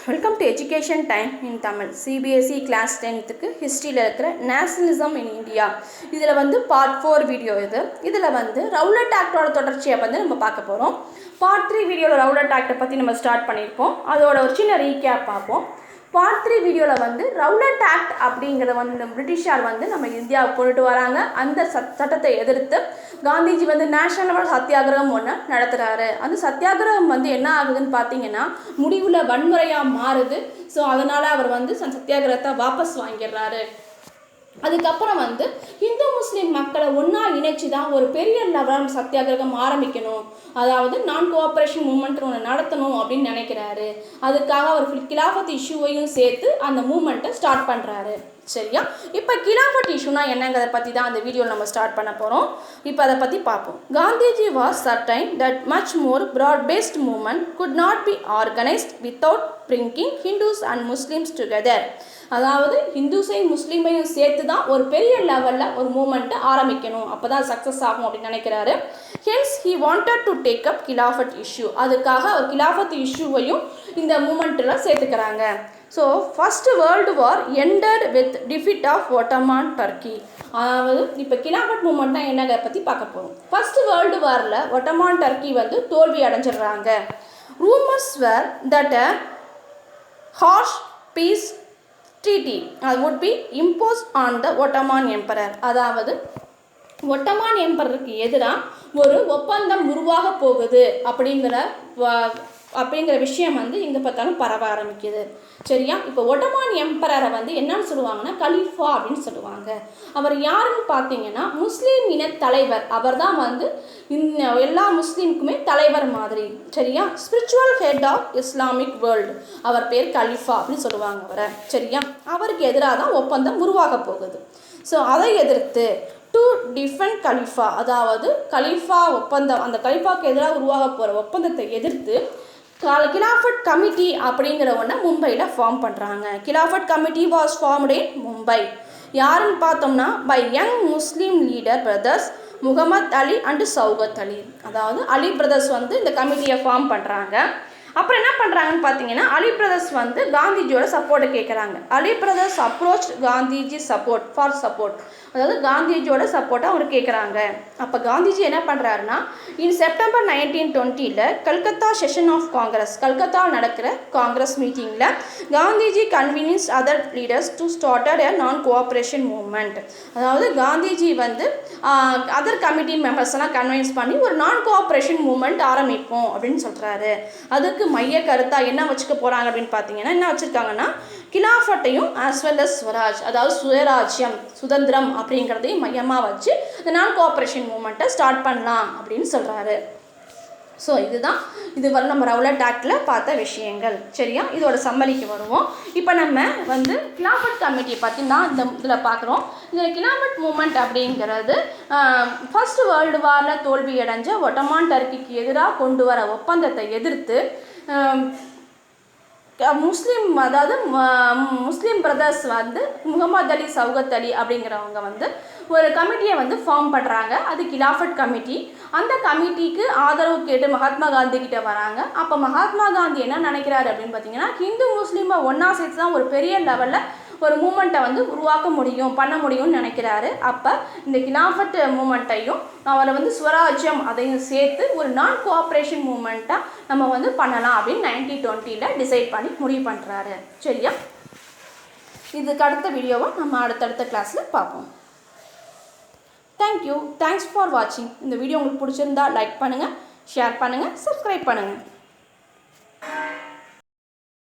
Welcome to education time in Tamil. CBSE class 10க்கு ஹிஸ்ட்ரியில் இருக்கிற நேஷனலிசம் இன் இந்தியா இதில் வந்து பார்ட் 4 வீடியோ இதில் வந்து ரவுலட் ஆக்டோட தொடர்ச்சியை வந்து நம்ம பார்க்க போகிறோம். பார்ட் 3 வீடியோவில் ரவுலட் ஆக்டை பற்றி நம்ம ஸ்டார்ட் பண்ணியிருக்கோம். அதோட ஒரு சின்ன ரீகேப் பார்ப்போம். பார்ட் 3 வீடியோவில் வந்து ரவுலட் ஆக்ட் அப்படிங்கிறத வந்து பிரிட்டிஷார் வந்து நம்ம இந்தியாவுக்கு கொண்டுட்டு வராங்க. அந்த சட்டத்தை எதிர்த்து காந்திஜி வந்து நேஷனல் லெவல் சத்தியாகிரகம் ஒன்று நடத்துகிறாரு. அந்த சத்தியாகிரகம் வந்து என்ன ஆகுதுன்னு பார்த்தீங்கன்னா முடிவில் வன்முறையாக மாறுது. ஸோ அதனால் அவர் வந்து சத்தியாகிரகத்தை வாபஸ் வாங்கிடுறாரு. அதுக்கப்புறம் வந்து இந்து முஸ்லீம் மக்களை ஒன்றா இணைச்சி தான் ஒரு பெரிய லெவல் சத்தியாகிரகம் ஆரம்பிக்கணும், அதாவது நான் கோஆப்ரேஷன் மூமெண்ட் ஒன்று நடத்தணும் அப்படின்னு நினைக்கிறாரு. அதுக்காக அவர் கிலாஃபத் இஷ்யூவையும் சேர்த்து அந்த மூமெண்ட்டை ஸ்டார்ட் பண்ணுறாரு. சரியா? இப்போ கிலாஃபட் இஷ்யூனா என்னங்கிறத பற்றி தான் அந்த வீடியோவில் நம்ம ஸ்டார்ட் பண்ண போகிறோம். இப்போ அதை பற்றி பார்ப்போம். Gandhiji was certain that much more broad based movement could not be organised without bringing Hindus and Muslims together. அதாவது ஹிந்துஸையும் முஸ்லீமையும் சேர்த்து தான் ஒரு பெரிய லெவலில் ஒரு மூமெண்ட்டை ஆரம்பிக்கணும், அப்போ தான் சக்ஸஸ் ஆகும் அப்படின்னு நினைக்கிறாரு. Hence he wanted to take up Khilafat issue. அதுக்காக அவர் கிலாஃபத் இஷ்யூவையும் இந்த மூமெண்ட்டில் சேர்த்துக்கிறாங்க. So first world war ended with defeat of Ottoman Turkey. அதாவது இப்போ கிலாஃபட் மூமெண்ட்னா என்னங்க பற்றி பார்க்க போகிறோம். ஃபஸ்ட்டு வேர்ல்டு வாரில் ஒட்டமான் டர்க்கி வந்து தோல்வி அடைஞ்சிடுறாங்க. Rumours were that a harsh peace treaty would be imposed on the Ottoman Emperor. அதாவது ஒட்டமான் எம்பரருக்கு எதிராக ஒரு ஒப்பந்தம் உருவாக போகுது அப்படிங்கிற விஷயம் வந்து எங்கே பார்த்தாலும் பரவ ஆரம்பிக்குது. சரியா? இப்போ ஒட்டமான் எம்பரரை வந்து என்னன்னு சொல்லுவாங்கன்னா கலீஃபா அப்படின்னு சொல்லுவாங்க. அவர் யாருன்னு பார்த்தீங்கன்னா முஸ்லீம் இன தலைவர். அவர் தான் வந்து எல்லா முஸ்லீமுக்குமே தலைவர் மாதிரி. சரியா? Spiritual head of Islamic world. அவர் பேர் கலீஃபா அப்படின்னு சொல்லுவாங்க அவரை. சரியா? அவருக்கு எதிராக தான் ஒப்பந்தம் உருவாக போகுது. ஸோ அதை எதிர்த்து டு டிஃபெண்ட் கலீஃபா, அதாவது கலீஃபா ஒப்பந்தம், அந்த கலீஃபாவுக்கு எதிராக உருவாக போகிற ஒப்பந்தத்தை எதிர்த்து கிலாஃபட் கமிட்டி அப்படிங்கிற ஒன்றை மும்பையில் ஃபார்ம் பண்ணுறாங்க. Khilafat committee was formed in Mumbai. யாருன்னு பார்த்தோம்னா by young Muslim leader brothers Muhammad Ali and Shaukat Ali. அதாவது அலி பிரதர்ஸ் வந்து இந்த கமிட்டியை ஃபார்ம் பண்ணுறாங்க. அப்புறம் என்ன பண்ணுறாங்கன்னு பார்த்தீங்கன்னா அலி பிரதர்ஸ் வந்து காந்திஜியோட சப்போர்ட்டை கேட்குறாங்க. Ali brothers approach Gandhiji support, அதாவது காந்திஜியோட சப்போர்ட்டை அவர் கேட்குறாங்க. அப்போ காந்திஜி என்ன பண்ணுறாருன்னா in September 1920 Calcutta session of Congress, Calcutta நடக்கிற காங்கிரஸ் மீட்டிங்கில் Gandhiji convenience other leaders to started a non cooperation movement. அதாவது காந்திஜி வந்து அதர் கமிட்டி மெம்பர்ஸ் எல்லாம் கன்வின்ஸ் பண்ணி ஒரு நான் கோஆப்ரேஷன் மூமெண்ட் ஆரம்பிப்போம் அப்படின்னு சொல்கிறாரு. அதுக்கு மைய கருத்தாக என்ன வச்சுக்க போகிறாங்க அப்படின்னு பார்த்தீங்கன்னா என்ன வச்சுருக்காங்கன்னா கிலாஃபட்டையும் ஆஸ் வெல் அஸ் ஸ்வராஜ், அதாவது சுயராஜ்யம், சுதந்திரம் அப்படிங்கிறதையும் மையமாக வச்சு இந்த நான் கோஆப்ரேஷன் மூமெண்ட்டை ஸ்டார்ட் பண்ணலாம் அப்படின்னு சொல்கிறாரு. ஸோ இது வரை நம்ம ரவுலட் ஆக்டில் பார்த்த விஷயங்கள். சரியா? இதோட சம்மரிக்கு வருவோம். இப்போ நம்ம வந்து கிலாஃபட் கமிட்டியை பற்றி தான் இதில் பார்க்குறோம். இந்த கிலாஃபட் மூமெண்ட் அப்படிங்கிறது ஃபஸ்ட்டு வேர்ல்டு வாரில் தோல்வி அடைஞ்ச ஒட்டமான் டர்க்கிக்கு எதிராக கொண்டு வர ஒப்பந்தத்தை எதிர்த்து முஸ்லீம் பிரதர்ஸ் வந்து முகமது அலி சௌகத் அலி அப்படிங்கிறவங்க வந்து ஒரு கமிட்டியை வந்து ஃபார்ம் பண்ணுறாங்க. அது கிலாஃபட் கமிட்டி. அந்த கமிட்டிக்கு ஆதரவு கேட்டு மகாத்மா காந்தி கிட்ட வராங்க. அப்போ மகாத்மா காந்தி என்ன நினைக்கிறாரு அப்படின்னு பார்த்தீங்கன்னா ஹிந்து முஸ்லீமை ஒன்றா சேர்த்து தான் ஒரு பெரிய லெவலில் ஒரு மூமெண்ட்டை வந்து பண்ண முடியும்னு நினைக்கிறாரு. அப்போ இந்த கிலாஃபட் மூமெண்ட்டையும் அவரை வந்து ஸ்வராஜ்யம் அதையும் சேர்த்து ஒரு நான் கோஆப்ரேஷன் மூமெண்ட்டாக நம்ம வந்து பண்ணலாம் அப்படின்னு 1920 டிசைட் பண்ணி முடிவு பண்ணுறாரு. சரியா? இதுக்கு அடுத்த வீடியோவை நம்ம அடுத்தடுத்த கிளாஸில் பார்ப்போம். தேங்க்ஸ் ஃபார் வாட்சிங். இந்த வீடியோ உங்களுக்கு பிடிச்சிருந்தா லைக் பண்ணுங்கள், ஷேர் பண்ணுங்கள், சப்ஸ்கிரைப் பண்ணுங்கள்.